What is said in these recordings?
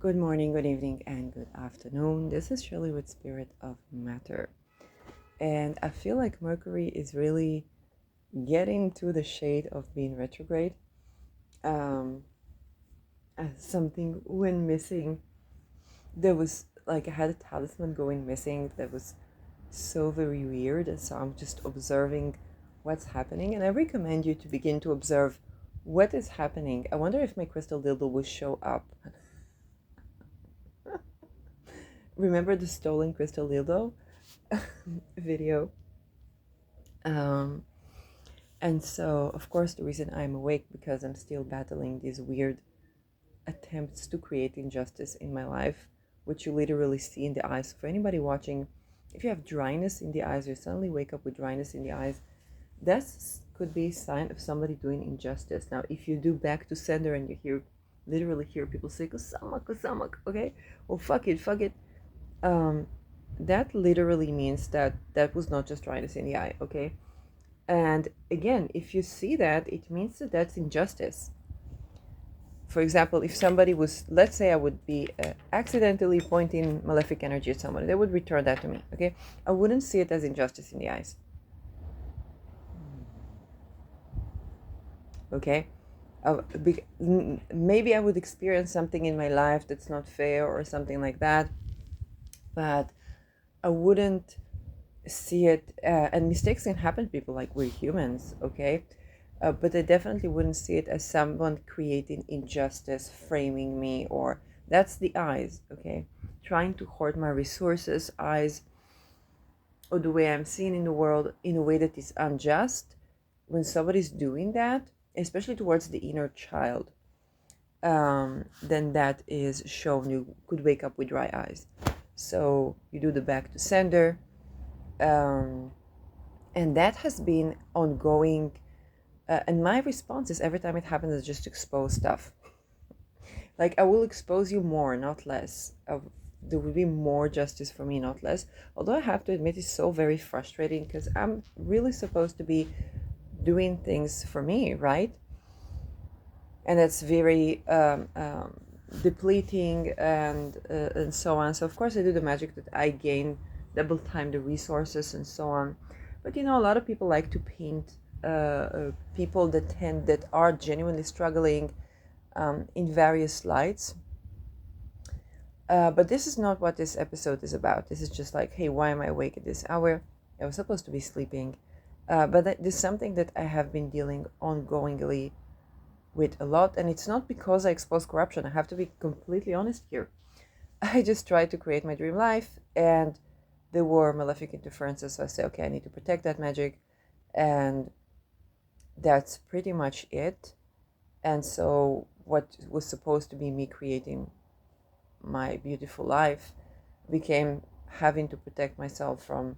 Good morning, good evening, and good afternoon. This is Shirley with Spirit of Matter. And I feel like Mercury is really getting to the shade of being retrograde. Um, Something went missing. There was like I had a talisman going missing that was so very weird. And so I'm just observing what's happening. And I recommend you to begin to observe what is happening. I wonder if my crystal dildo will show up. Remember the stolen crystal dildo video? Um, and so, of course, the reason I'm awake because I'm still battling these weird attempts to create injustice in my life, which you literally see in the eyes. For anybody watching, if you have dryness in the eyes, you suddenly wake up with dryness in the eyes, that could be a sign of somebody doing injustice. Now, if you do back to sender and you literally hear people say "kusama, kusama," okay, well, fuck it, um, that literally means that that was not just dryness in the eye, okay. And again, if you see that, it means that that's injustice. For example, if somebody was, let's say I would be accidentally pointing malefic energy at somebody, they would return that to me, okay? I wouldn't see it as injustice in the eyes, okay? Maybe I would experience something in my life that's not fair or something like that, but I wouldn't see it, and mistakes can happen to people, like we're humans, okay? But I definitely wouldn't see it as someone creating injustice, framing me, or that's the eyes, okay? Trying to hoard my resources, eyes, or the way I'm seen in the world in a way that is unjust. When somebody's doing that, especially towards the inner child, then that is shown. You could wake up with dry eyes. So you do the back to sender. And that has been ongoing. And my response is every time it happens is just expose stuff. Like I will expose you more, not less. There will be more justice for me, not less. Although I have to admit, it's so very frustrating because I'm really supposed to be doing things for me, right? And it's very depleting and so on. So of course I do the magic that I gain double time the resources and so on. But a lot of people like to paint people that are genuinely struggling in various lights. But this is not what this episode is about. This is just like, hey, why am I awake at this hour? I was supposed to be sleeping. But this is something that I have been dealing ongoingly with a lot. And it's not because I expose corruption. I have to be completely honest here. I just tried to create my dream life, and there were malefic interferences. So I said, okay, I need to protect that magic. And that's pretty much it. And so what was supposed to be me creating my beautiful life became having to protect myself from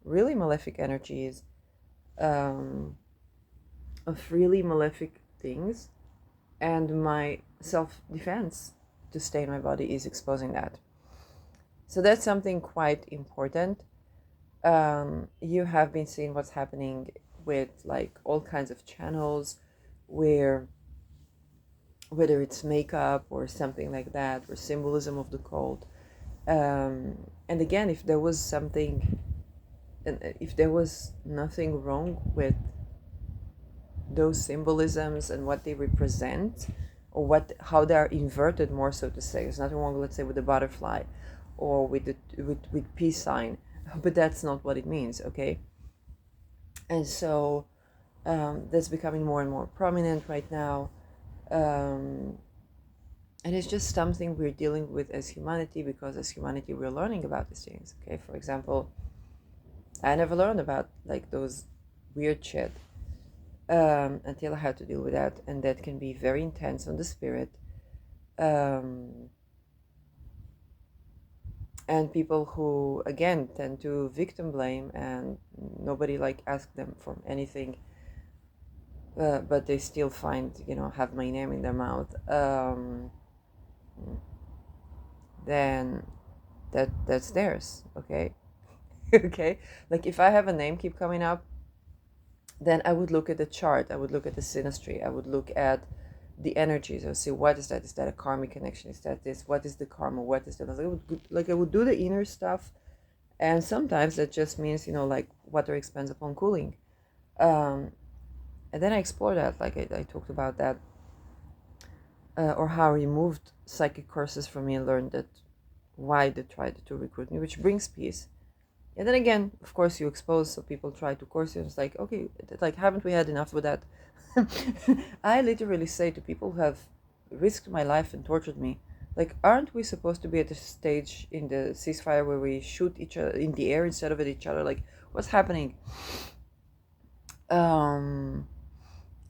really malefic energies, of really malefic things, and my self-defense to stay in my body is exposing that. So that's something quite important. You have been seeing what's happening with like all kinds of channels where whether it's makeup or something like that, or symbolism of the cult. And again, if there was something, and if there was nothing wrong with those symbolisms and what they represent, or how they are inverted, more so to say, there's nothing wrong, let's say, with the butterfly or with peace sign, but that's not what it means, okay? And so that's becoming more and more prominent right now. And it's just something we're dealing with as humanity, because as humanity we're learning about these things, okay? For example, I never learned about like those weird shit until I had to deal with that, and that can be very intense on the spirit. And people who again tend to victim blame, and nobody like asked them for anything, but they still find, have my name in their mouth. Then that's theirs, okay? Okay, like if I have a name keep coming up, then I would look at the chart, I would look at the synastry, I would look at the energies. I'll see, what is that? Is that a karmic connection? Is that this? What is the karma? What is that? I would do the inner stuff, and sometimes that just means, like water expands upon cooling. And then I explore that, like I talked about that, or how I removed psychic curses from me and learned that why they tried to recruit me, which brings peace. And then again, of course, you expose, so people try to course you. And it's like, okay, like, haven't we had enough with that? I literally say to people who have risked my life and tortured me, like, aren't we supposed to be at a stage in the ceasefire where we shoot each other in the air instead of at each other? Like, what's happening? And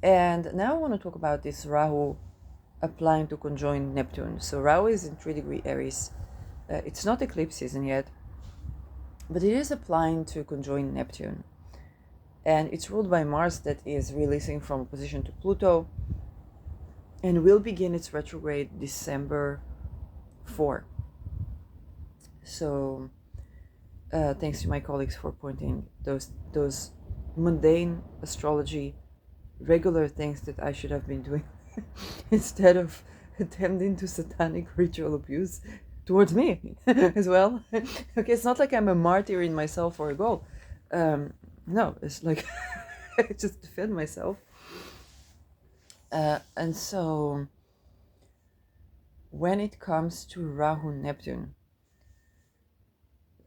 now I want to talk about this Rahu applying to conjoin Neptune. So Rahu is in 3-degree Aries. It's not eclipse season yet, but it is applying to conjoin Neptune. And it's ruled by Mars, that is releasing from opposition to Pluto, and will begin its retrograde December 4. So thanks to my colleagues for pointing those mundane astrology, regular things that I should have been doing instead of attending to satanic ritual abuse towards me as well. Okay, it's not like I'm a martyr in myself or a goal. No, it's like I just defend myself. And so when it comes to Rahu Neptune,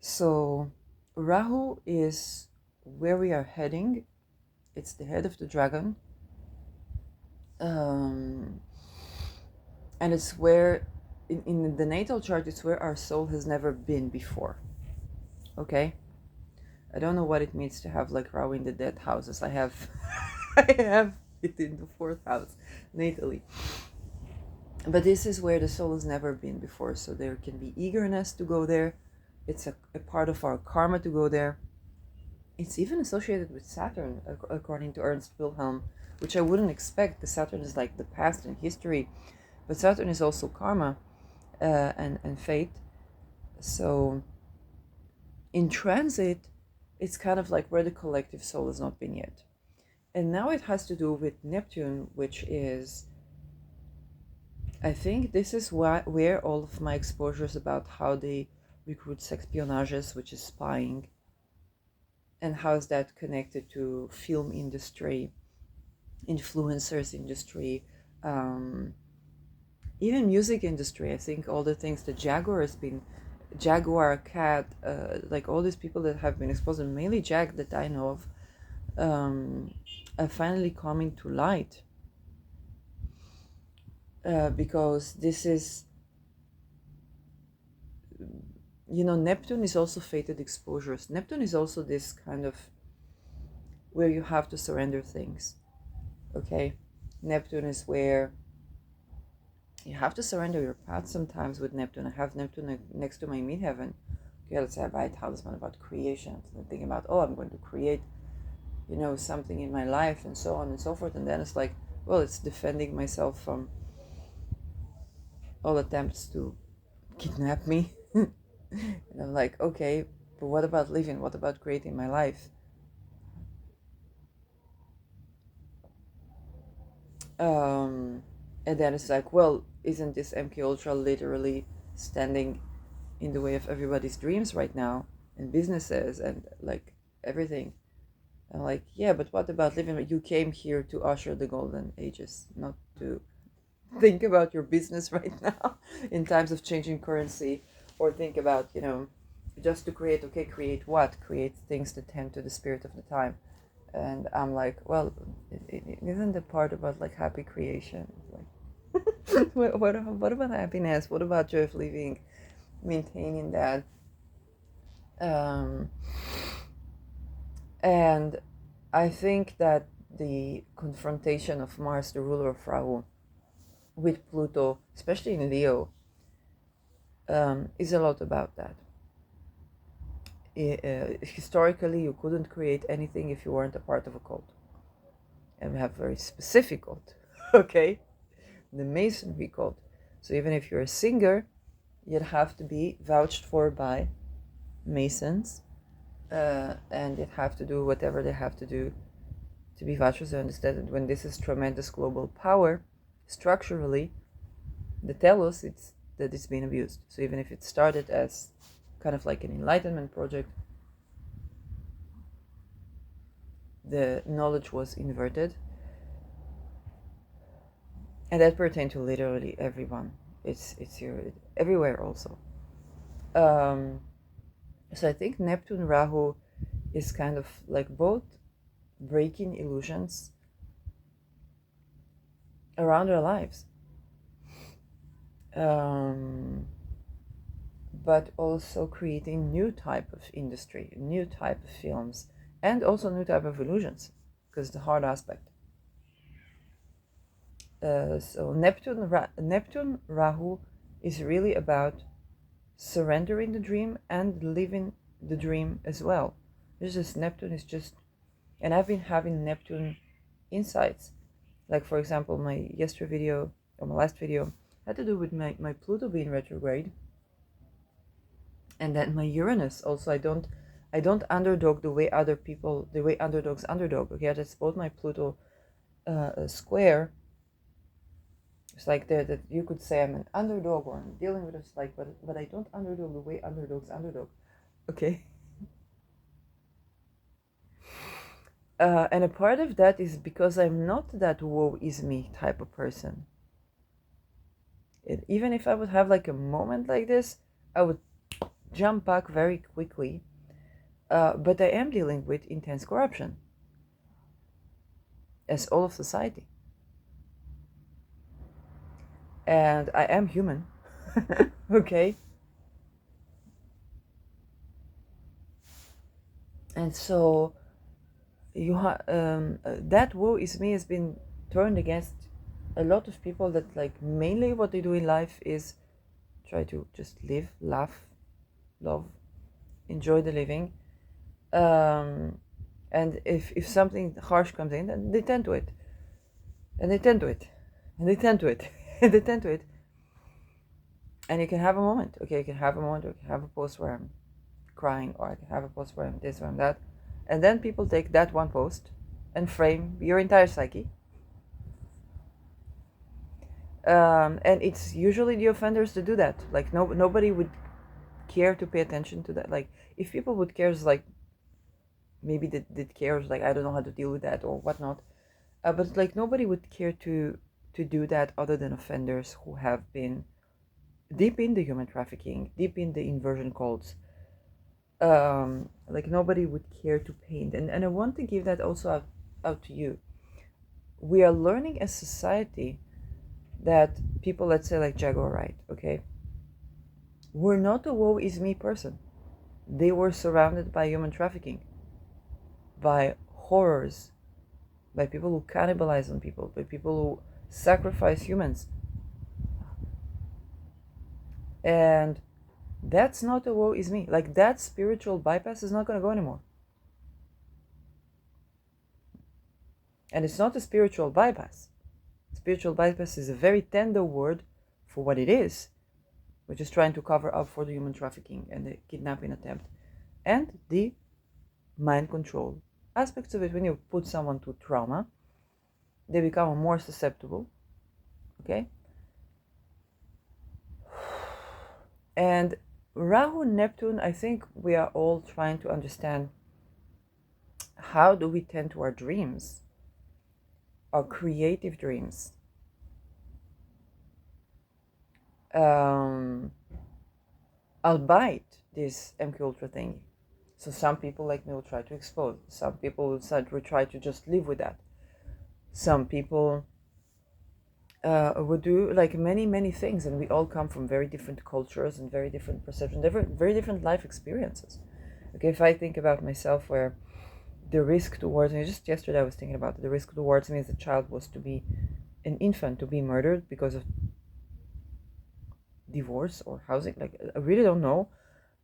so Rahu is where we are heading. It's the head of the dragon. And it's where, in the natal chart, it's where our soul has never been before. Okay? I don't know what it means to have like Rahu in the dead houses. I have it in the 4th house, natally. But this is where the soul has never been before. So there can be eagerness to go there. It's a part of our karma to go there. It's even associated with Saturn, according to Ernst Wilhelm, which I wouldn't expect. The Saturn is like the past and history, but Saturn is also karma and fate. So in transit, it's kind of like where the collective soul has not been yet. And now it has to do with Neptune, which is, I think this is where all of my exposures about how they recruit sexpionages, which is spying, and how is that connected to film industry, influencers industry, even music industry. I think all the things that Jaguar, Cat, like all these people that have been exposed, and mainly Jag that I know of, are finally coming to light. Because this is, Neptune is also fated exposures. Neptune is also this kind of where you have to surrender things. Okay? Neptune is where you have to surrender your path sometimes with Neptune. I have Neptune next to my midheaven. Okay, let's say I write talisman about creation. I'm thinking about, I'm going to create, something in my life and so on and so forth. And then it's like, well, it's defending myself from all attempts to kidnap me. And I'm like, okay, but what about living? What about creating my life? And then it's like, well, isn't this mkultra literally standing in the way of everybody's dreams right now, and businesses and like everything? I'm like, yeah, but what about living? You came here to usher the golden ages, not to think about your business right now in times of changing currency, or think about, just to create. Okay, create what? Create things that tend to the spirit of the time. And I'm like, well, it isn't the part about like happy creation? Like, what about happiness? What about joy of living? Maintaining that. And I think that the confrontation of Mars, the ruler of Rahu, with Pluto, especially in Leo, is a lot about that. Historically, you couldn't create anything if you weren't a part of a cult. And we have a very specific cult, okay? The Masonry cult. So even if you're a singer, you'd have to be vouched for by Masons, and they'd have to do whatever they have to do to be vouched. So understand that when this is tremendous global power, structurally, they tell us that it's been abused. So even if it started as kind of like an enlightenment project, the knowledge was inverted, and that pertained to literally everyone. It's here everywhere also. So I think Neptune Rahu is kind of like both breaking illusions around our lives, but also creating new type of industry, new type of films, and also new type of illusions, because the hard aspect. So Neptune Rahu is really about surrendering the dream and living the dream as well. This is Neptune is just, and I've been having Neptune insights. Like for example, my yesterday video or my last video had to do with my Pluto being retrograde, and then my Uranus also. I don't underdog the way underdogs underdog. Okay, that's both my Pluto square. It's like that you could say I'm an underdog or I'm dealing with it, like, but I don't underdog the way underdogs underdog. Okay. And a part of that is because I'm not that woe is me type of person. Even if I would have like a moment like this, I would jump back very quickly. But I am dealing with intense corruption, as all of society. And I am human. Okay. And so that woe is me has been turned against a lot of people that like mainly what they do in life is try to just live, laugh, love, enjoy the living. And if something harsh comes in, then they tend to it. And they tend to it. And they tend to it. And they tend to it. And you can have a moment. Okay, you can have a moment, or you can have a post where I'm crying, or I can have a post where I'm this or I'm that. And then people take that one post and frame your entire psyche. And it's usually the offenders to do that. Like nobody would care to pay attention to that. Like if people would care, like maybe they care, like I don't know how to deal with that or whatnot. But like nobody would care to do that other than offenders who have been deep in the human trafficking, deep in the inversion cults. Like nobody would care to paint, and I want to give that also out to you. We are learning as society that people, let's say like Jaguar, right? Okay, were not a woe is me person. They were surrounded by human trafficking, by horrors, by people who cannibalize on people, by people who sacrifice humans. And that's not a woe is me. Like that spiritual bypass is not going to go anymore. And it's not a spiritual bypass. Spiritual bypass is a very tender word for what it is, which is trying to cover up for the human trafficking and the kidnapping attempt and the mind control aspects of it. When you put someone to trauma, they become more susceptible. Okay? And Rahu Neptune, I think we are all trying to understand, how do we tend to our dreams, our creative dreams? Albeit this mkultra thing. So some people like me will try to expose. Some people will try to just live with that. Some people would do like many things, and we all come from very different cultures and very different perceptions, very different life experiences. Okay, if I think about myself, where the risk towards me, just yesterday I was thinking about the risk towards me as a child was to be an infant, to be murdered because of divorce or housing. Like I really don't know,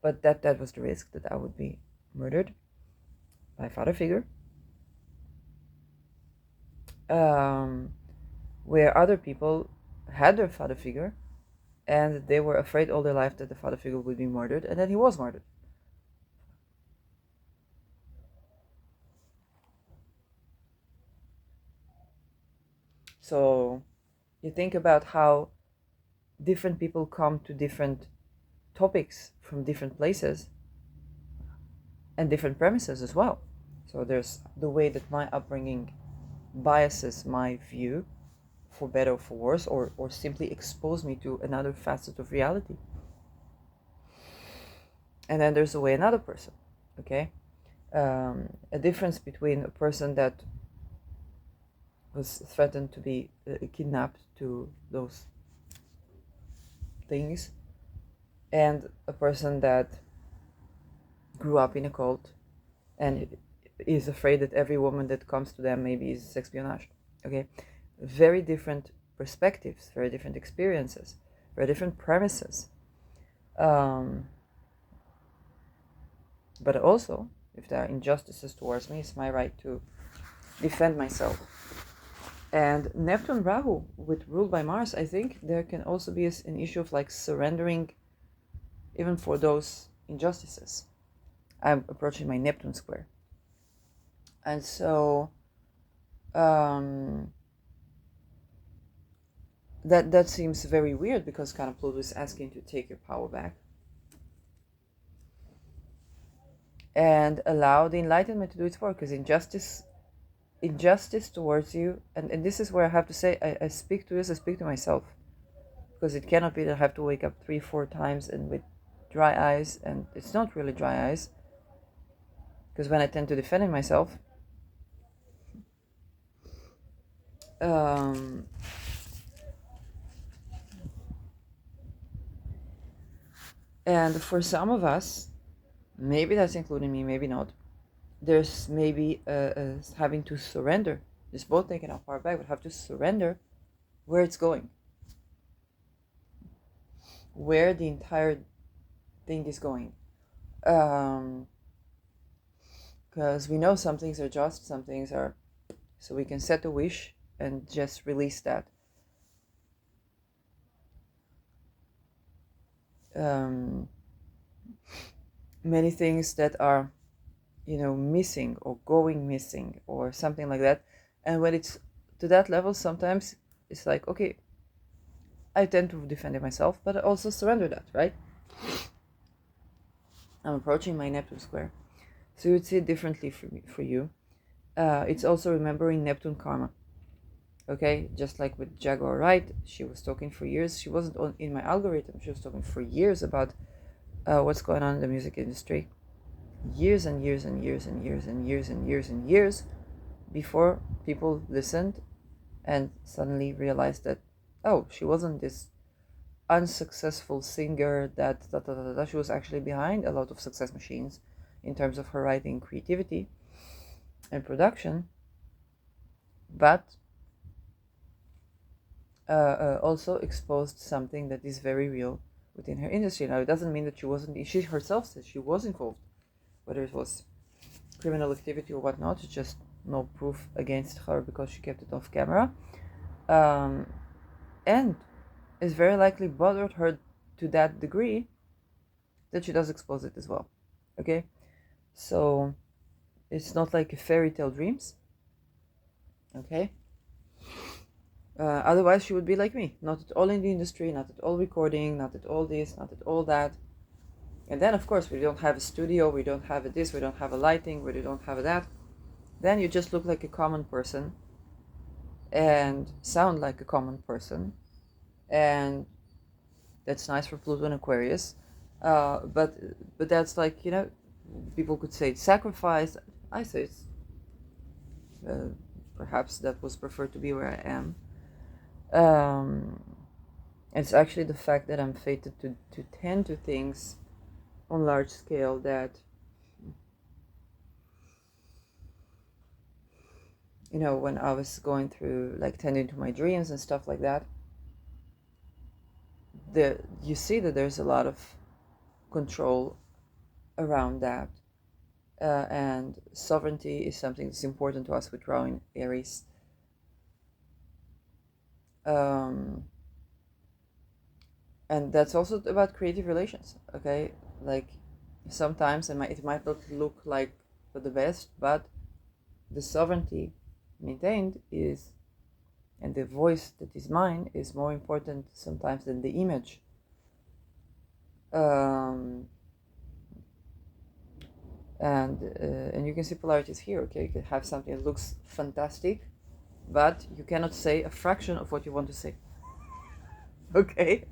but that was the risk, that I would be murdered by a father figure. Where other people had their father figure and they were afraid all their life that the father figure would be murdered, and then he was murdered. So You think about how different people come to different topics from different places and different premises as well. So there's the way that my upbringing biases my view, for better or for worse, or simply expose me to another facet of reality. And then there's the way another person, okay? A difference between a person that was threatened to be kidnapped to those things, and a person that grew up in a cult and is afraid that every woman that comes to them maybe is sexpionage. Okay, very different perspectives, very different experiences, very different premises. But also, if there are injustices towards me, it's my right to defend myself. And Neptune Rahu, with ruled by Mars, I think there can also be an issue of like surrendering even for those injustices. I'm approaching my Neptune square. And so that seems very weird, because kind of Pluto is asking to take your power back and allow the enlightenment to do its work, because injustice towards you, and this is where I have to say, I speak to this, I speak to myself, because it cannot be that I have to wake up 3-4 times and with dry eyes, and it's not really dry eyes, because when I tend to defend myself, and for some of us, maybe that's including me, maybe not, there's maybe having to surrender. It's both taking our power back, but have to surrender where it's going, where the entire thing is going. Because we know some things are just, some things are, so we can set a wish and just release that. Many things that are, missing or going missing or something like that. And when it's to that level, sometimes it's like, okay, I tend to defend myself, but I also surrender that, right? I'm approaching my Neptune square. So you would see it differently for you. It's also remembering Neptune karma. Okay, just like with Jaguar Wright, she was talking for years. She wasn't in my algorithm. She was talking for years about what's going on in the music industry. Years and years and years and years and years and years and years before people listened and suddenly realized that, oh, she wasn't this unsuccessful singer that she was actually behind a lot of success machines in terms of her writing, creativity, and production, but also exposed something that is very real within her industry. Now, it doesn't mean that she herself says she was involved, whether it was criminal activity or whatnot. It's just no proof against her because she kept it off camera. And it's very likely bothered her to that degree that she does expose it as well. Okay? So it's not like a fairy tale dreams. Okay? Otherwise, she would be like me, not at all in the industry, not at all recording, not at all this, not at all that. And then, of course, we don't have a studio, we don't have a this, we don't have a lighting, we don't have a that. Then you just look like a common person and sound like a common person. And that's nice for Pluto and Aquarius. But that's like, people could say it's sacrifice. I say it's perhaps that was preferred to be where I am. It's actually the fact that I'm fated to tend to things on large scale that, when I was going through like tending to my dreams and stuff like that, you see that there's a lot of control around that. And sovereignty is something that's important to us with Rahu in Aries. And that's also about creative relations, okay? Like, sometimes it might not look like for the best, but the sovereignty maintained is And the voice that is mine is more important sometimes than the image. And you can see polarities here. Okay, you can have something that looks fantastic, but you cannot say a fraction of what you want to say. Okay.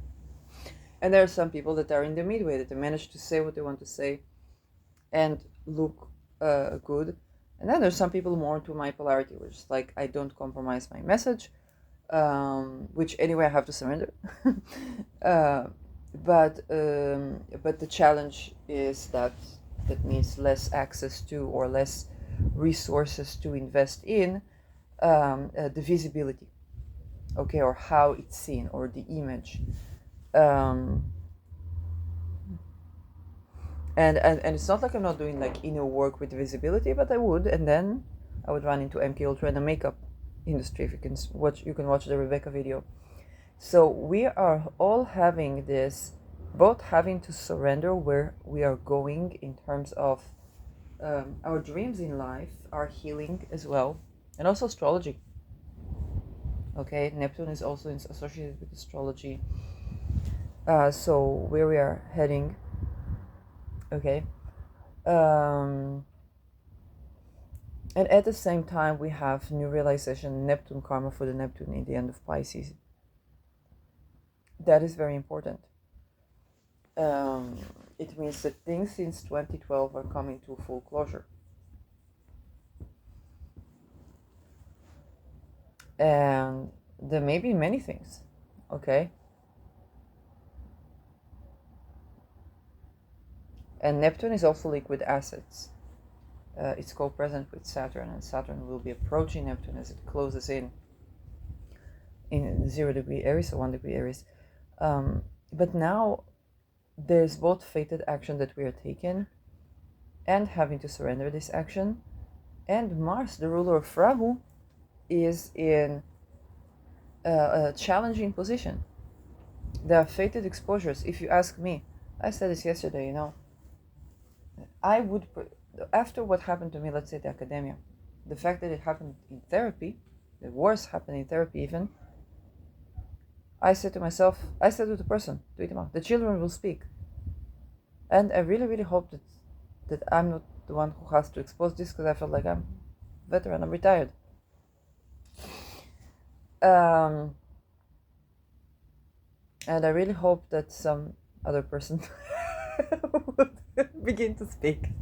And there are some people that are in the midway, that they manage to say what they want to say and look good. And then there's some people more to my polarity, which is like, I don't compromise my message, which anyway I have to surrender. But the challenge is that means less access to or less resources to invest in the visibility, okay, or how it's seen, or the image. And it's not like I'm not doing like inner work with visibility, but I would, and then I would run into mkultra and the makeup industry. If you can watch the Rebecca video. So we are all having this, both having to surrender where we are going in terms of our dreams in life, our healing as well, and also astrology. Okay, Neptune is also associated with astrology. So where we are heading, okay. And at the same time, we have new realization, Neptune karma for the Neptune in the end of Pisces. That is very important. It means that things since 2012 are coming to full closure. And there may be many things, okay? And Neptune is also liquid assets. It's co-present with Saturn, and Saturn will be approaching Neptune as it closes in 0 degree Aries or 1 degree Aries. But now there's both fated action that we are taking and having to surrender this action. And Mars, the ruler of Rahu, is in a challenging position. There are fated exposures. If you ask me, I said this yesterday, I would, after what happened to me, let's say the academia, the fact that it happened in therapy, the worst happened in therapy even, I said to myself, I said to the person, to Itama, the children will speak. And I really, really hope that I'm not the one who has to expose this, because I felt like I'm veteran, I'm retired. And I really hope that some other person would begin to speak.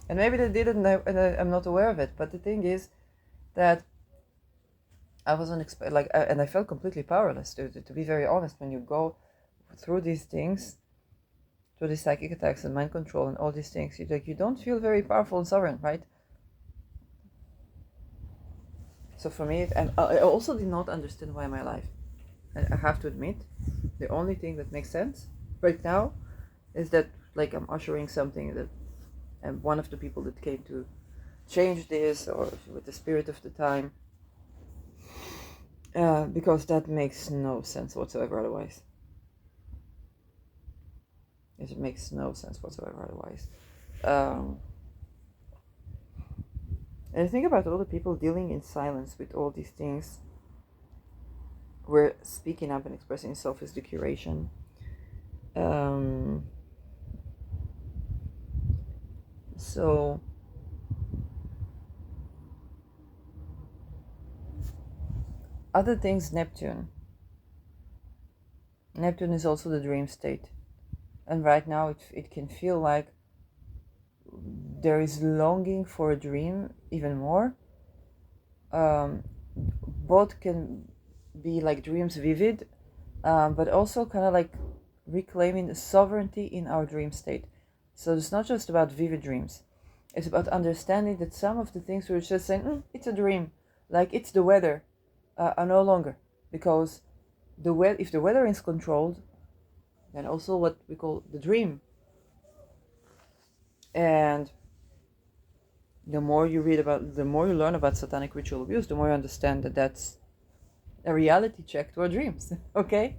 And maybe they didn't, and I'm not aware of it. But the thing is that I wasn't and I felt completely powerless. To be very honest, when you go through these things, through these psychic attacks and mind control and all these things, you don't feel very powerful and sovereign, right? So for me, and I also did not understand why my life. I have to admit, the only thing that makes sense right now is that like I'm ushering something that I'm one of the people that came to change this, or with the spirit of the time, because that makes no sense whatsoever otherwise. It makes no sense whatsoever otherwise. And think about all the people dealing in silence with all these things. We're speaking up and expressing self is the curation. So other things, Neptune is also the dream state, and right now it can feel like there is longing for a dream even more. Both can be like dreams vivid, but also kind of like reclaiming the sovereignty in our dream state. So it's not just about vivid dreams, it's about understanding that some of the things we're just saying, it's a dream, like it's the weather, are no longer, because if the weather is controlled, then also what we call the dream. And the more you learn about satanic ritual abuse, the more you understand that that's a reality check to our dreams. Okay.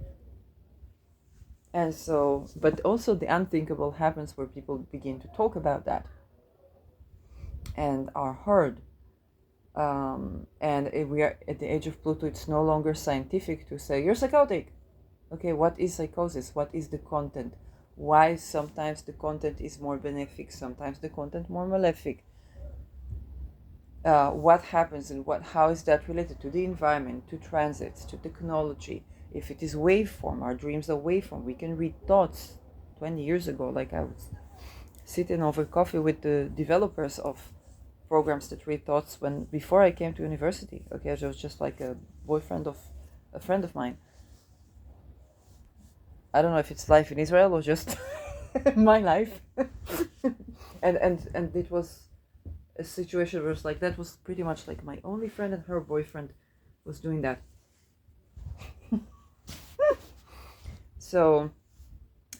And so, but also the unthinkable happens where people begin to talk about that and are heard. And if we are at the age of Pluto, it's no longer scientific to say you're psychotic. Okay, what is psychosis? What is the content? Why sometimes the content is more benefic, sometimes the content more malefic? What happens and how is that related to the environment, to transits, to technology? If it is waveform, our dreams are waveform. We can read thoughts. 20 years ago, like, I was sitting over coffee with the developers of programs that read thoughts before I came to university. Okay, I was just like a boyfriend of a friend of mine. I don't know if it's life in Israel or just my life. and it was a situation where it's like that was pretty much like my only friend and her boyfriend was doing that. So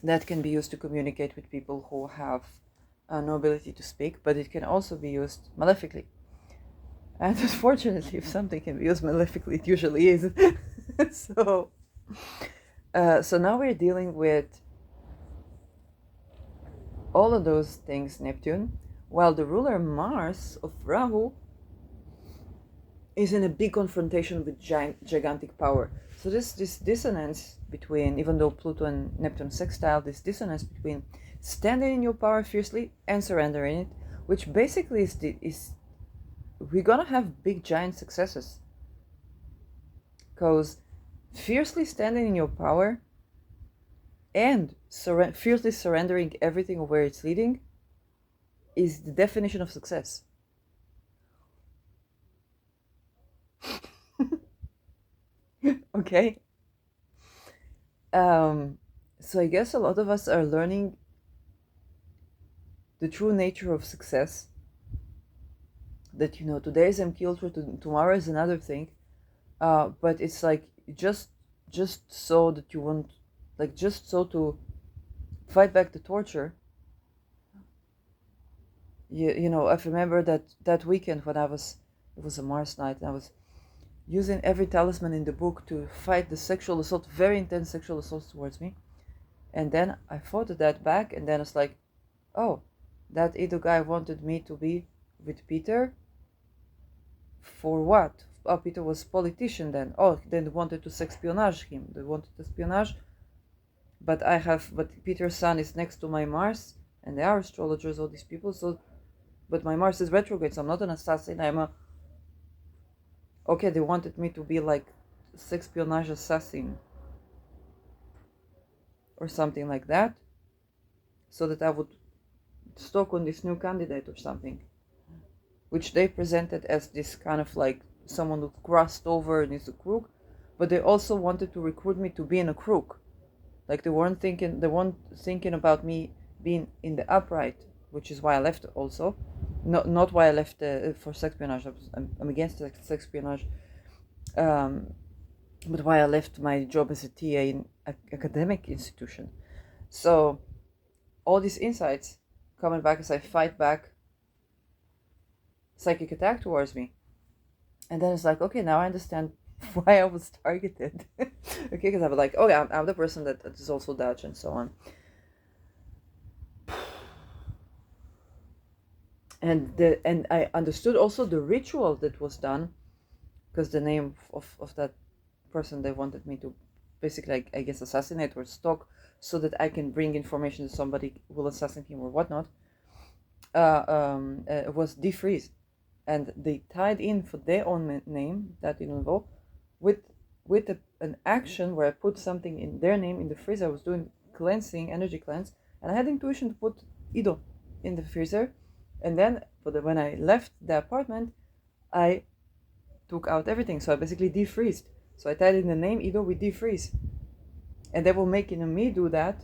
that can be used to communicate with people who have no ability to speak, but it can also be used malefically. And unfortunately, if something can be used malefically, it usually is. So now we're dealing with all of those things, Neptune, while the ruler Mars of Rahu is in a big confrontation with gigantic power. So this dissonance between, even though Pluto and Neptune sextile, this dissonance between standing in your power fiercely and surrendering it, which basically is we're gonna have big giant successes. Because fiercely standing in your power and fiercely surrendering everything where it's leading is the definition of success. Okay. So I guess a lot of us are learning the true nature of success. That, today is mkultra, tomorrow is another thing. But it's like just so that you want, like, just so to fight back the torture. I remember that weekend when it was a Mars night, and I was using every talisman in the book to fight the sexual assault, very intense sexual assaults towards me. And then I fought that back, and then it's like, oh, that Edo guy wanted me to be with Peter. For what? Oh, Peter was politician then. Oh, then they wanted to sexpionage him. They wanted espionage. But Peter's sun is next to my Mars, and they are astrologers, all these people. So, but my Mars is retrograde, so I'm not an assassin. Okay, they wanted me to be like sexpionage assassin or something like that, so that I would stalk on this new candidate or something, which they presented as this kind of like someone who crossed over and is a crook, but they also wanted to recruit me to be in a crook. Like they weren't thinking about me being in the upright, which is why I left also. Not why I left for sexpionage. I'm against sexpionage. But why I left my job as a TA in academic institution. So all these insights coming back as I fight back psychic attack towards me. And then it's like, okay, now I understand why I was targeted. Okay, because I was like, oh yeah, I'm the person that is also Dutch and so on. And I understood also the ritual that was done, because the name of that person they wanted me to basically, I guess, assassinate or stalk, so that I can bring information that somebody will assassinate him or whatnot, was defreeze. And they tied in for their own name, that involved, with an action where I put something in their name in the freezer. I was doing cleansing, energy cleanse, and I had intuition to put Ido in the freezer. And then when I left the apartment, I took out everything. So I basically defreezed. So I tied in the name Ido with defreeze. And they were making me do that.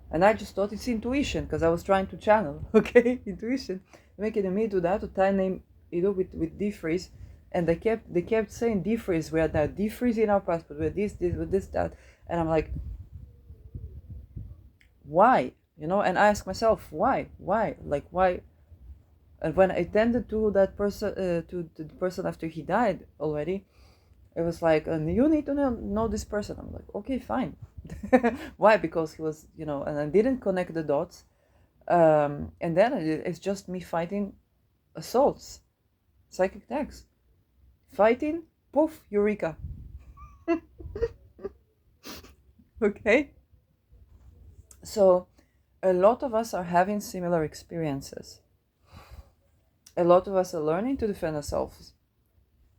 And I just thought it's intuition, because I was trying to channel, okay, intuition. Making me do that, to tie name Ido with defreeze. And they kept saying defreeze. We are now defreezing our passport. We're this, that. And I'm like, why? And I ask myself, why? Like, why? And when I attended to that person, to the person after he died already, it was like, you need to know this person. I'm like, okay, fine. Why? Because he was, and I didn't connect the dots. And then it's just me fighting assaults. psychic attacks. Fighting, poof, eureka. Okay? So, a lot of us are having similar experiences. A lot of us are learning to defend ourselves.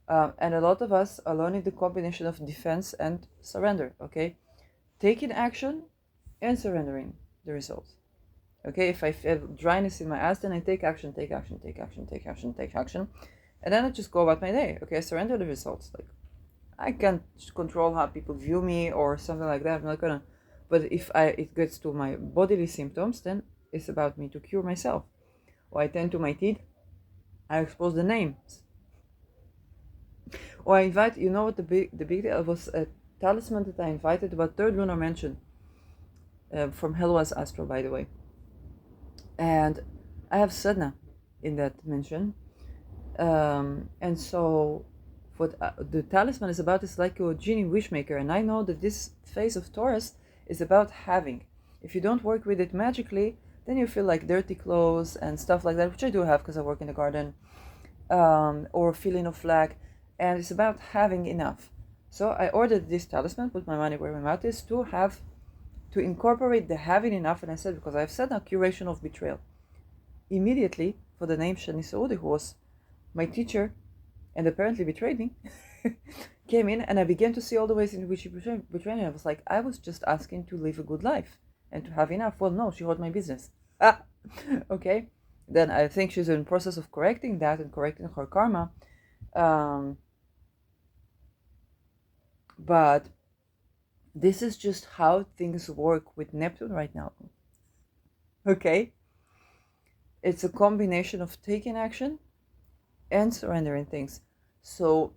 And a lot of us are learning the combination of defense and surrender, okay? Taking action and surrendering the results. Okay, if I feel dryness in my ass, then I take action, take action, take action, take action, take action. And then I just go about my day. Okay, I surrender the results. Like, I can't control how people view me or something like that. I'm not gonna. But if it gets to my bodily symptoms, then it's about me to cure myself. Or I tend to my teeth, I expose the names. Or I invite, you know what the big deal was? A talisman that I invited about third lunar mansion from Helwa's Astro, by the way. And I have Sedna in that mansion. And so what the talisman is about is like a genie wishmaker. And I know that this phase of Taurus is about having. If you don't work with it magically, then you feel like dirty clothes and stuff like that, which I do have because I work in the garden, or feeling of lack. And it's about having enough. So I ordered this talisman, put my money where my mouth is, to incorporate the having enough. And I said, because I've said a curation of betrayal. Immediately, for the name Shani Saudi, who was my teacher and apparently betrayed me, came in, and I began to see all the ways in which she betrayed me. I was like, I was just asking to live a good life and to have enough. Well, no, she hurt my business. Okay. Then I think she's in the process of correcting that and correcting her karma. But this is just how things work with Neptune right now. Okay? It's a combination of taking action and surrendering things. So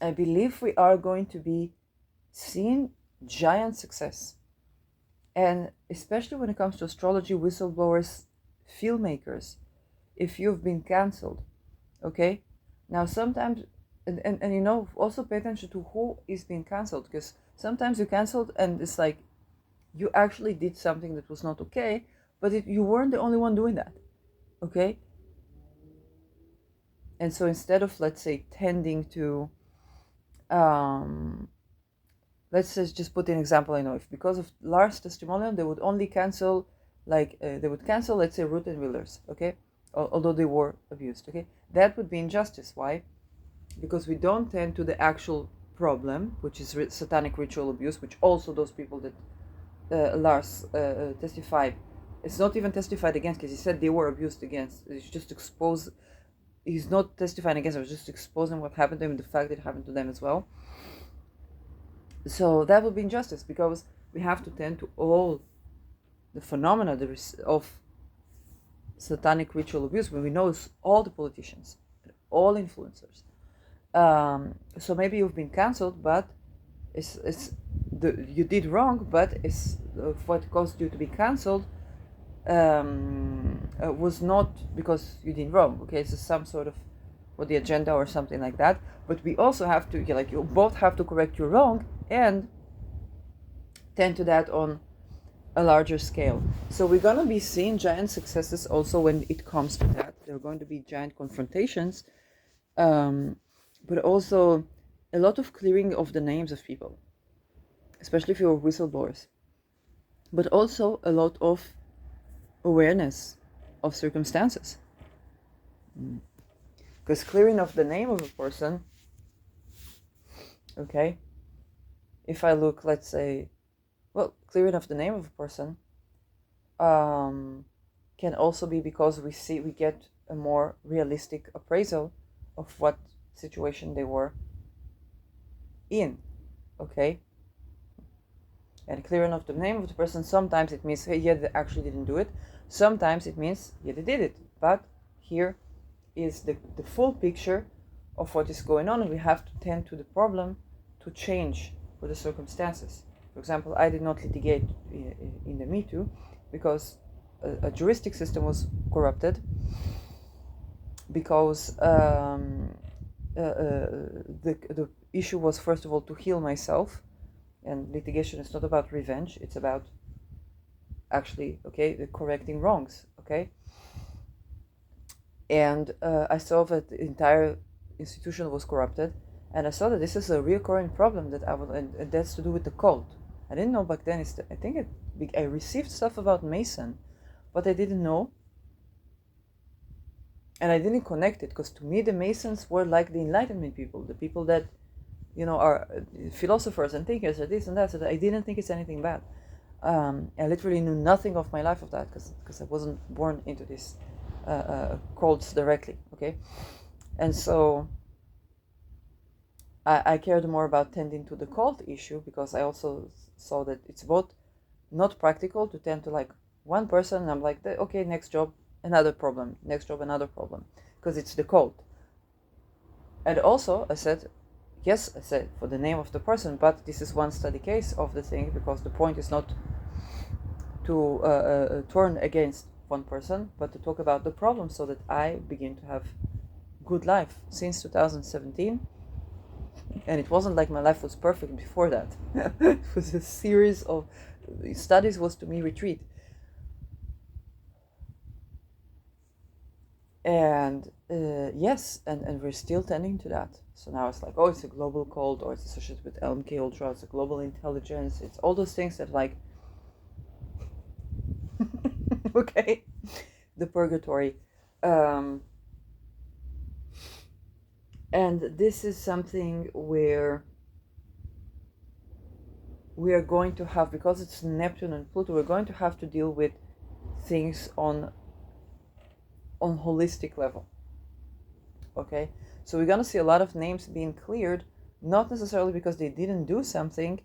I believe we are going to be seeing giant success. And especially when it comes to astrology, whistleblowers, filmmakers, if you've been cancelled, okay? Now sometimes, and you know, also pay attention to who is being cancelled, because sometimes you cancelled and it's like you actually did something that was not okay, but you weren't the only one doing that, okay? And so instead of, let's say, tending to, let's just put an example. I know if because of Lars' testimonial, they would only cancel, like, they would cancel, let's say, Ruth and Willers, okay? Although they were abused, okay? That would be injustice. Why? Because we don't tend to the actual problem, which is satanic ritual abuse, which also those people that Lars testified, it's not even testified against, because he said they were abused against. It's just exposed. He's not testifying against them, just exposing what happened to him, the fact that it happened to them as well. So that would be injustice, because we have to tend to all the phenomena of satanic ritual abuse, when we know it's all the politicians, all influencers. So maybe you've been cancelled, but you did wrong, but it's what caused you to be cancelled was not because you did wrong. Okay, it's some sort of the agenda or something like that. But we also have to, you both have to correct your wrong and tend to that on a larger scale. So we're gonna be seeing giant successes also when it comes to that. There are going to be giant confrontations, but also a lot of clearing of the names of people, especially if you're whistleblowers, but also a lot of awareness of circumstances. Because clearing of the name of a person, okay, if I look, let's say, clearing of the name of a person can also be because we get a more realistic appraisal of what situation they were in, okay? And clearing of the name of the person, sometimes it means, hey, yeah, they actually didn't do it. Sometimes it means, yeah, they did it. But here is the full picture of what is going on, and we have to tend to the problem to change for the circumstances. For example, I did not litigate in the Me Too because a juristic system was corrupted, because the issue was, first of all, to heal myself, and litigation is not about revenge, it's about actually, okay, correcting wrongs, okay? And I saw that the entire institution was corrupted, and I saw that this is a recurring problem that I will, and that's to do with the cult. I didn't know back then. I think I received stuff about Mason, but I didn't know, and I didn't connect it, because to me the Masons were like the Enlightenment people, the people that, you know, are philosophers and thinkers and this and that. So I didn't think it's anything bad. I literally knew nothing of my life of that, because I wasn't born into this cults directly. Okay, and so I cared more about tending to the cult issue, because I also saw that it's both not practical to tend to like one person and I'm like, okay, next job, another problem, next job, another problem, because it's the cult. And also I said, yes, I said for the name of the person, but this is one study case of the thing, because the point is not to turn against one person, but to talk about the problem, so that I begin to have good life since 2017. And it wasn't like my life was perfect before that. It was a series of studies, was to me retreat. And yes, and we're still tending to that. So now it's like, oh, it's a global cult, or it's associated with mkultra, it's a global intelligence, it's all those things that like, okay, the purgatory. And this is something where we are going to have, because it's Neptune and Pluto, we're going to have to deal with things on holistic level. Okay, so we're gonna see a lot of names being cleared, not necessarily because they didn't do something,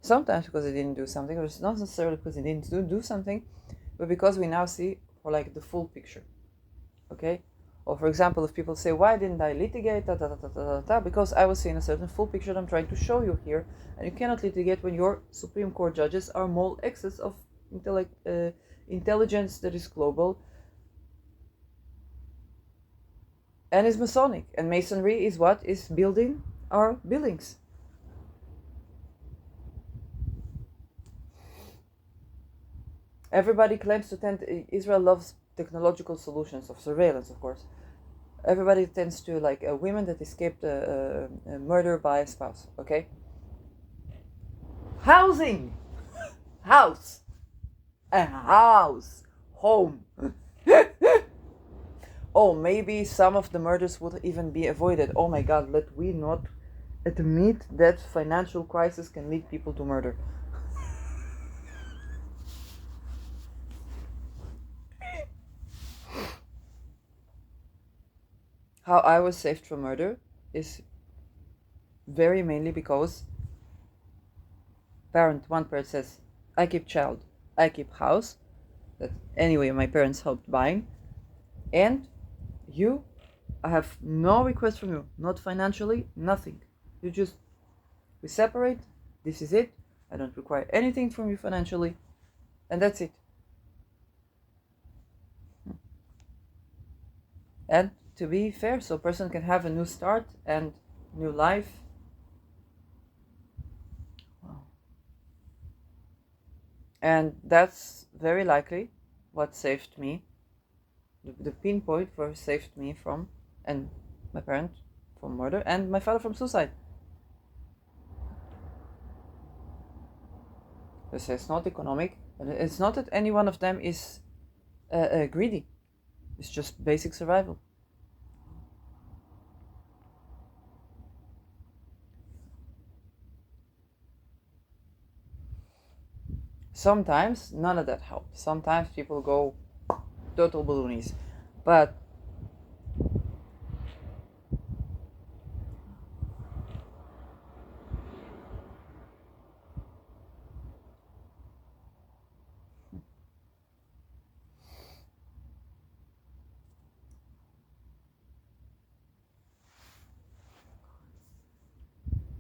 sometimes because they didn't do something, or it's not necessarily because they didn't do something, but because we now see for like the full picture. Okay, or for example, if people say, why didn't I litigate, because I was seeing a certain full picture that I'm trying to show you here, and you cannot litigate when your Supreme Court judges are more excess of intelligence that is global and is Masonic, and Masonry is what is building our buildings. Everybody claims to tend. Israel loves technological solutions of surveillance, of course. Everybody tends to like women that escaped a murder by a spouse. Okay. Housing, house, a house, home. Oh, maybe some of the murders would even be avoided. Oh my God, let we not admit that financial crisis can lead people to murder. How I was saved from murder is very mainly because one parent says, I keep child, I keep house, that anyway my parents helped buying, and I have no request from you, not financially, nothing. We separate, this is it, I don't require anything from you financially, and that's it. And to be fair, so a person can have a new start and new life. Wow. And that's very likely what saved me, the pinpoint for saved me from, and my parent from murder, and my father from suicide. It's not economic, and it's not that any one of them is greedy. It's just basic survival. Sometimes none of that helps. Sometimes people go total balloonies, but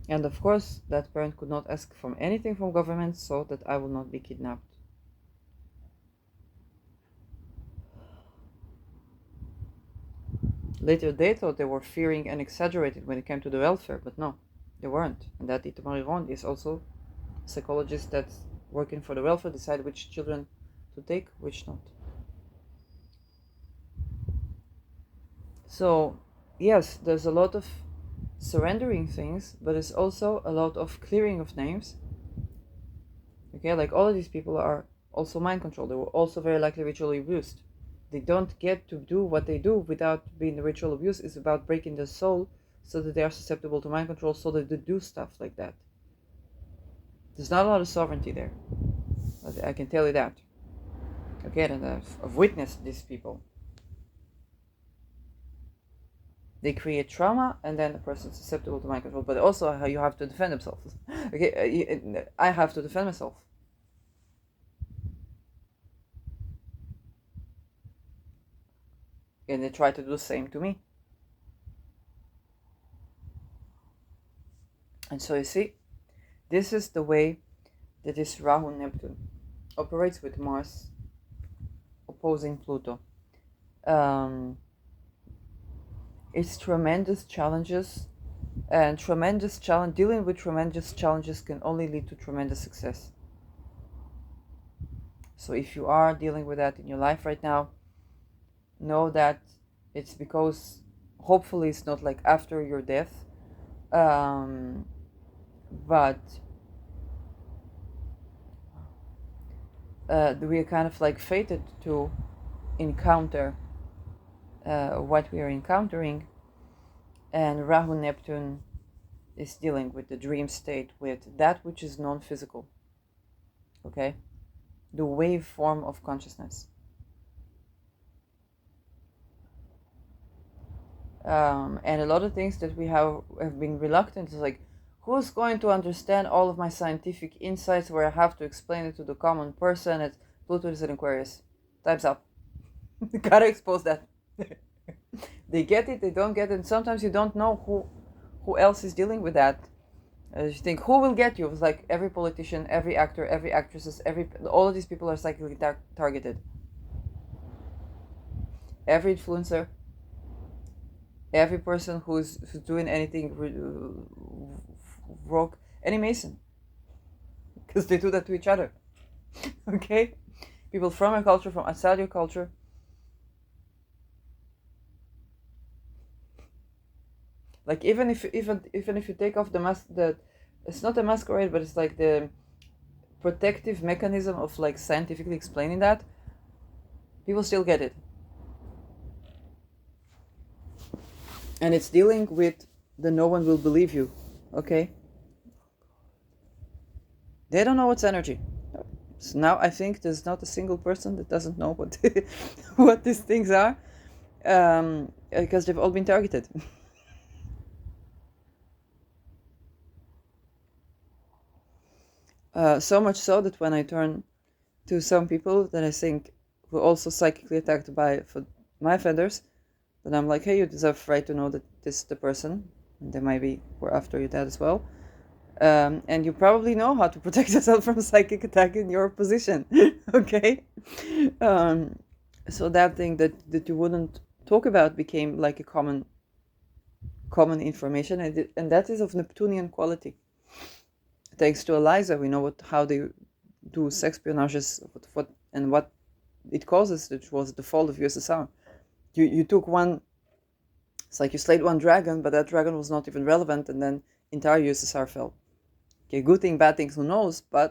and of course that parent could not ask from anything from government so that I will not be kidnapped. Later they thought they were fearing and exaggerated when it came to the welfare, but no, they weren't. And that Itamar Iron is also a psychologist that's working for the welfare, decide which children to take, which not. So yes, there's a lot of surrendering things, but it's also a lot of clearing of names. Okay, like all of these people are also mind controlled. They were also very likely ritually abused. They don't get to do what they do without being the ritual abuse. It's about breaking their soul so that they are susceptible to mind control, so that they do stuff like that. There's not a lot of sovereignty there. I can tell you that. Okay, and I've witnessed these people. They create trauma, and then the person's susceptible to mind control. But also, how you have to defend themselves. Okay, I have to defend myself. And they try to do the same to me. And so you see, this is the way that this Rahu Neptune operates with Mars opposing Pluto. It's tremendous challenges, and dealing with tremendous challenges can only lead to tremendous success. So if you are dealing with that in your life right now, know that it's because hopefully it's not like after your death, but we are kind of like fated to encounter what we are encountering, and Rahu Neptune is dealing with the dream state, with that which is non-physical, okay, the wave form of consciousness. And a lot of things that we have been reluctant is like, who's going to understand all of my scientific insights where I have to explain it to the common person? It's Pluto is an Aquarius. Time's up. Gotta expose that. They get it, they don't get it, and sometimes you don't know who else is dealing with that. You think, who will get you? It's like every politician, every actor, every actress, all of these people are psychically targeted. Every influencer, every person who's doing anything rogue, any Mason, because they do that to each other. Okay, people from your culture, from outside your culture. Like even if you take off the mask, it's not a masquerade, but it's like the protective mechanism of like scientifically explaining that, people still get it. And it's dealing with the no one will believe you, okay? They don't know what's energy. So now I think there's not a single person that doesn't know what what these things are, because they've all been targeted. So much so that when I turn to some people that I think were also psychically attacked by my offenders, then I'm like, hey, you deserve right to know that this is the person, and they might be were after you that as well. And you probably know how to protect yourself from psychic attack in your position. Okay? So that thing that you wouldn't talk about became like a common information, and that is of Neptunian quality. Thanks to Eliza, we know how they do sexpionages, what it causes, which was the fall of USSR. You took one, it's like you slayed one dragon, but that dragon was not even relevant, and then entire USSR fell. Okay, good thing, bad things, who knows, but